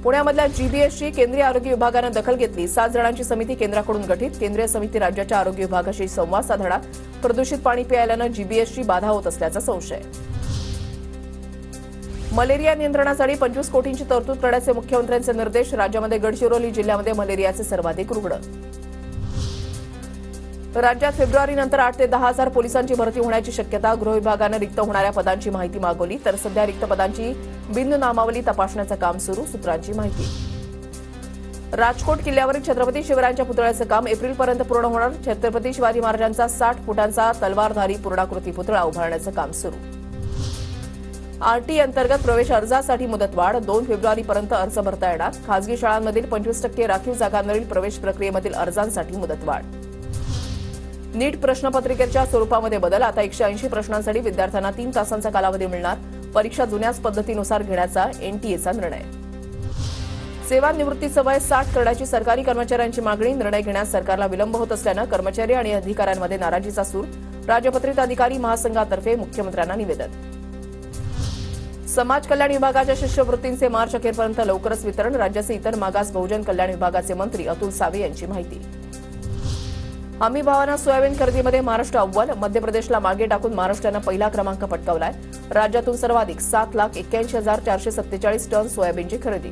पुण्यामधल्या जीबीएसची केंद्रीय आरोग्य विभागानं दखल घेतली। 7 जणांची समिती केंद्राकडून गठीत। केंद्रीय समिती राज्याच्या आरोग्य विभागाशी संवाद साधणार। प्रदूषित पाणी प्यायल्यानं जीबीएसची बाधा होत असल्याचा संशय। मलेरिया नियंत्रणासाठी 25 कोटींची तरतूद करण्याचे मुख्यमंत्र्यांचे निर्देश। राज्यामध्ये गडचिरोली जिल्ह्यामध्ये मलेरियाचे सर्वाधिक रुग्ण। राज्यात फेब्रुवारीनंतर 8 ते 10 हजार पोलिसांची भरती होण्याची शक्यता। गृह विभागानं रिक्त होणाऱ्या पदांची माहिती मागवली, तर सध्या रिक्त पदांची बिन नामावली तपासण्याचं काम सुरू। सूत्रांची माहिती। राजकोट किल्ल्यावरील छत्रपती शिवरायांच्या पुतळ्याचं काम एप्रिलपर्यंत पूर्ण होणार। छत्रपती शिवाजी महाराजांचा 60 फुटांचा तलवारधारी पूर्णाकृती पुतळा उभारण्याचं काम सुरू। आरटी अंतर्गत प्रवेश अर्जासाठी मुदतवाढ। 2 फेब्रुवारीपर्यंत अर्ज भरता येणार। खासगी शाळांमधील 25% राखीव जागांवरील प्रवेश प्रक्रियेमधील अर्जांसाठी मुदतवाढ। नीट प्रश्नपत्रिकेच्या स्वरूपामध्ये बदल। आता 180 प्रश्नांसाठी विद्यार्थ्यांना 3 तासांचा कालावधी मिळणार। परीक्षा जुन्याच पद्धतीनुसार घेण्याचा एनटीएचा निर्णय। सेवानिवृत्तीचं वय 60 करण्याची सरकारी कर्मचाऱ्यांची मागणी। निर्णय घेण्यास सरकारला विलंब होत असल्यानं कर्मचारी आणि अधिकाऱ्यांमध्ये नाराजीचा सूर। राजपत्रित अधिकारी महासंघातर्फे मुख्यमंत्र्यांना निवेदन। समाज कल्याण विभागाच्या शिष्यवृत्तींचे मार्च अखेरपर्यंत लवकरच वितरण। राज्याचे इतर मागास बहुजन कल्याण विभागाचे मंत्री अतुल सावे यांची माहिती। हमी भावानं सोयाबीन खरेदीमध्ये महाराष्ट्र अव्वल। मध्य प्रदेशला मागे टाकून महाराष्ट्रानं पहिला क्रमांक पटकावलाय। राज्यातून सर्वाधिक 7,81,447 टन सोयाबीनची खरेदी।